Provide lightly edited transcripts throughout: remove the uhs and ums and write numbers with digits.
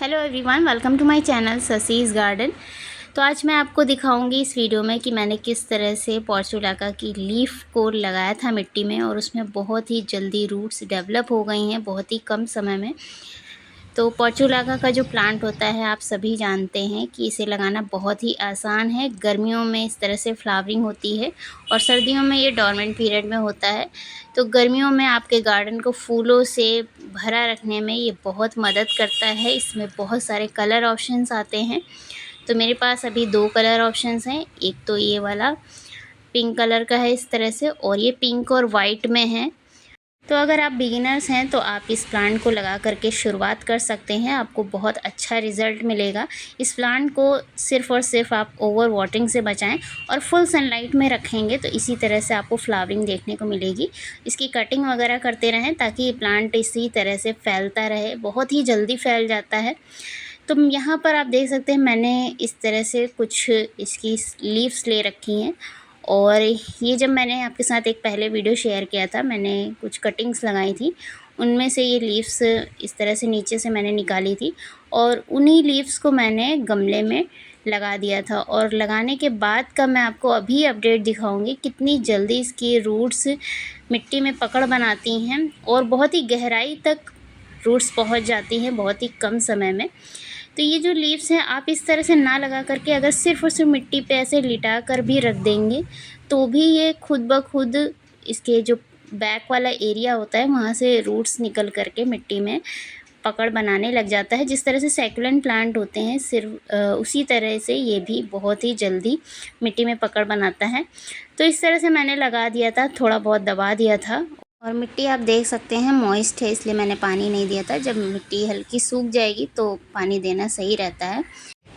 Hello everyone, welcome to my channel ससीज garden. तो आज मैं आपको दिखाऊंगी इस वीडियो में कि मैंने किस तरह से पोर्चुलाका की लीफ को लगाया था मिट्टी में और उसमें बहुत ही जल्दी रूट्स डेवलप हो गई हैं बहुत ही कम समय में। तो पोर्चुलाका का जो प्लांट होता है आप सभी जानते हैं कि इसे लगाना बहुत ही आसान है। गर्मियों में इस तरह से फ्लावरिंग होती है और सर्दियों में ये डोरमेंट पीरियड में होता है। तो गर्मियों में आपके गार्डन को फूलों से भरा रखने में ये बहुत मदद करता है। इसमें बहुत सारे कलर ऑप्शंस आते हैं। तो मेरे पास अभी 2 कलर ऑप्शंस हैं। एक तो ये वाला पिंक कलर का है इस तरह से, और ये पिंक और वाइट में है। तो अगर आप बिगिनर्स हैं तो आप इस प्लांट को लगा करके शुरुआत कर सकते हैं। आपको बहुत अच्छा रिज़ल्ट मिलेगा। इस प्लांट को सिर्फ़ और सिर्फ आप ओवर वाटरिंग से बचाएं और फुल सनलाइट में रखेंगे तो इसी तरह से आपको फ्लावरिंग देखने को मिलेगी। इसकी कटिंग वगैरह करते रहें ताकि ये प्लांट इसी तरह से फैलता रहे। बहुत ही जल्दी फैल जाता है। तो यहाँ पर आप देख सकते हैं मैंने इस तरह से कुछ इसकी लीव्स ले रखी हैं। और ये जब मैंने आपके साथ एक पहले वीडियो शेयर किया था, मैंने कुछ कटिंग्स लगाई थी, उनमें से ये लीव्स इस तरह से नीचे से मैंने निकाली थी और उन्हीं लीव्स को मैंने गमले में लगा दिया था। और लगाने के बाद का मैं आपको अभी अपडेट दिखाऊंगी कितनी जल्दी इसकी रूट्स मिट्टी में पकड़ बनाती हैं और बहुत ही गहराई तक रूट्स पहुंच जाती हैं बहुत ही कम समय में। तो ये जो लीव्स हैं आप इस तरह से ना लगा करके अगर सिर्फ़ और सिर्फ मिट्टी पे ऐसे लिटा कर भी रख देंगे तो भी ये खुद ब खुद इसके जो बैक वाला एरिया होता है वहाँ से रूट्स निकल करके मिट्टी में पकड़ बनाने लग जाता है। जिस तरह से सैकुलेंट प्लांट होते हैं सिर्फ उसी तरह से ये भी बहुत ही जल्दी मिट्टी में पकड़ बनाता है। तो इस तरह से मैंने लगा दिया था, थोड़ा बहुत दबा दिया था। और मिट्टी आप देख सकते हैं मॉइस्ट है, इसलिए मैंने पानी नहीं दिया था। जब मिट्टी हल्की सूख जाएगी तो पानी देना सही रहता है।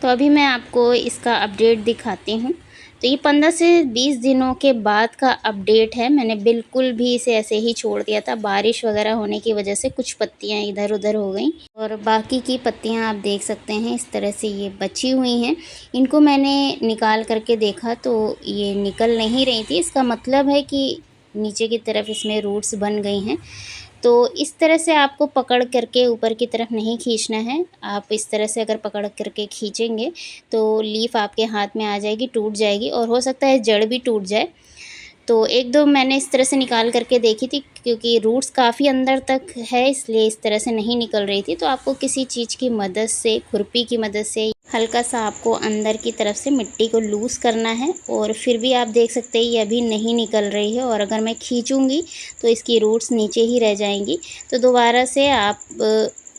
तो अभी मैं आपको इसका अपडेट दिखाती हूँ। तो ये 15 से 20 दिनों के बाद का अपडेट है। मैंने बिल्कुल भी इसे ऐसे ही छोड़ दिया था। बारिश वगैरह होने की वजह से कुछ पत्तियाँ इधर उधर हो गई और बाकी की पत्तियाँ आप देख सकते हैं इस तरह से ये बची हुई हैं। इनको मैंने निकाल करके देखा तो ये निकल नहीं रही थी। इसका मतलब है कि नीचे की तरफ इसमें रूट्स बन गई हैं। तो इस तरह से आपको पकड़ करके ऊपर की तरफ नहीं खींचना है। आप इस तरह से अगर पकड़ करके खींचेंगे तो लीफ आपके हाथ में आ जाएगी, टूट जाएगी और हो सकता है जड़ भी टूट जाए। तो 1-2 मैंने इस तरह से निकाल करके देखी थी क्योंकि रूट्स काफ़ी अंदर तक है इसलिए इस तरह से नहीं निकल रही थी। तो आपको किसी चीज़ की मदद से, खुरपी की मदद से हल्का सा आपको अंदर की तरफ से मिट्टी को लूज़ करना है। और फिर भी आप देख सकते हैं ये अभी नहीं निकल रही है और अगर मैं खींचूँगी तो इसकी रूट्स नीचे ही रह जाएंगी। तो दोबारा से आप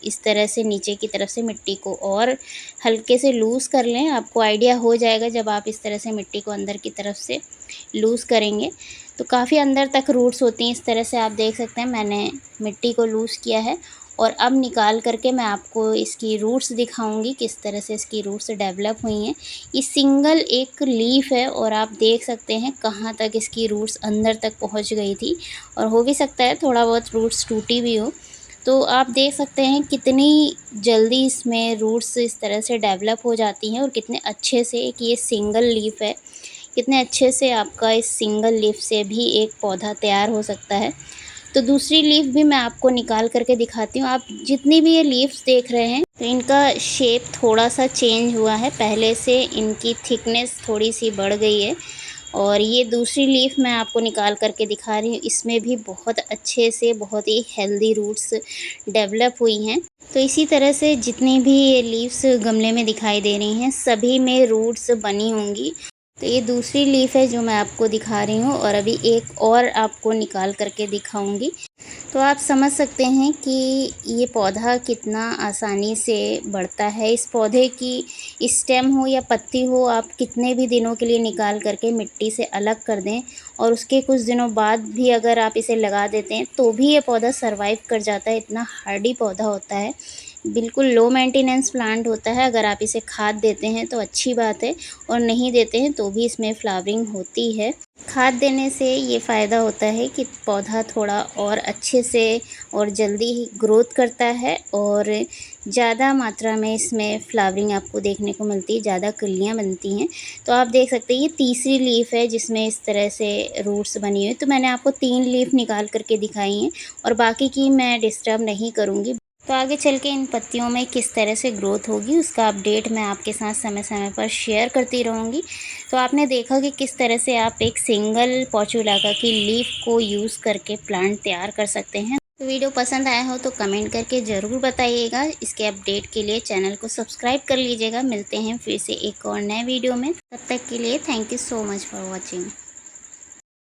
इस तरह से नीचे की तरफ से मिट्टी को और हल्के से लूज़ कर लें। आपको आइडिया हो जाएगा जब आप इस तरह से मिट्टी को अंदर की तरफ से लूज़ करेंगे तो काफ़ी अंदर तक रूट्स होती हैं। इस तरह से आप देख सकते हैं मैंने मिट्टी को लूज़ किया है और अब निकाल करके मैं आपको इसकी रूट्स दिखाऊंगी किस तरह से इसकी रूट्स डेवलप हुई हैं। ये सिंगल एक लीफ है और आप देख सकते हैं कहाँ तक इसकी रूट्स अंदर तक पहुँच गई थी और हो भी सकता है थोड़ा बहुत रूट्स टूटी भी हो। तो आप देख सकते हैं कितनी जल्दी इसमें रूट्स इस तरह से डेवलप हो जाती हैं और कितने अच्छे से एक ये सिंगल लीफ है, कितने अच्छे से आपका इस सिंगल लीफ से भी एक पौधा तैयार हो सकता है। तो दूसरी लीफ भी मैं आपको निकाल करके दिखाती हूँ। आप जितनी भी ये लीव्स देख रहे हैं तो इनका शेप थोड़ा सा चेंज हुआ है, पहले से इनकी थिकनेस थोड़ी सी बढ़ गई है। और ये दूसरी लीफ मैं आपको निकाल करके दिखा रही हूँ, इसमें भी बहुत अच्छे से बहुत ही हेल्दी रूट्स डेवलप हुई हैं। तो इसी तरह से जितनी भी ये लीव्स गमले में दिखाई दे रही हैं सभी में रूट्स बनी होंगी। तो ये दूसरी लीफ है जो मैं आपको दिखा रही हूँ और अभी एक और आपको निकाल करके दिखाऊंगी। तो आप समझ सकते हैं कि ये पौधा कितना आसानी से बढ़ता है। इस पौधे की स्टेम हो या पत्ती हो आप कितने भी दिनों के लिए निकाल करके मिट्टी से अलग कर दें और उसके कुछ दिनों बाद भी अगर आप इसे लगा देते हैं तो भी ये पौधा सरवाइव कर जाता है। इतना हार्डी पौधा होता है, बिल्कुल लो मेंटेनेंस प्लांट होता है। अगर आप इसे खाद देते हैं तो अच्छी बात है और नहीं देते हैं तो भी इसमें फ्लावरिंग होती है। खाद देने से ये फ़ायदा होता है कि पौधा थोड़ा और अच्छे से और जल्दी ग्रोथ करता है और ज़्यादा मात्रा में इसमें फ्लावरिंग आपको देखने को मिलती है, ज़्यादा कलियाँ बनती हैं। तो आप देख सकते हैं ये तीसरी लीफ है जिसमें इस तरह से रूट्स बनी हुई है। तो मैंने आपको 3 लीफ निकाल करके दिखाई हैं और बाकी की मैं डिस्टर्ब नहीं करूँगी। तो आगे चल के इन पत्तियों में किस तरह से ग्रोथ होगी उसका अपडेट मैं आपके साथ समय समय पर शेयर करती रहूँगी। तो आपने देखा कि किस तरह से आप एक सिंगल पोर्चुलाका की लीफ को यूज़ करके प्लांट तैयार कर सकते हैं। तो वीडियो पसंद आया हो तो कमेंट करके ज़रूर बताइएगा। इसके अपडेट के लिए चैनल को सब्सक्राइब कर लीजिएगा। मिलते हैं फिर से एक और नए वीडियो में, तब तक के लिए thank you so much for watching.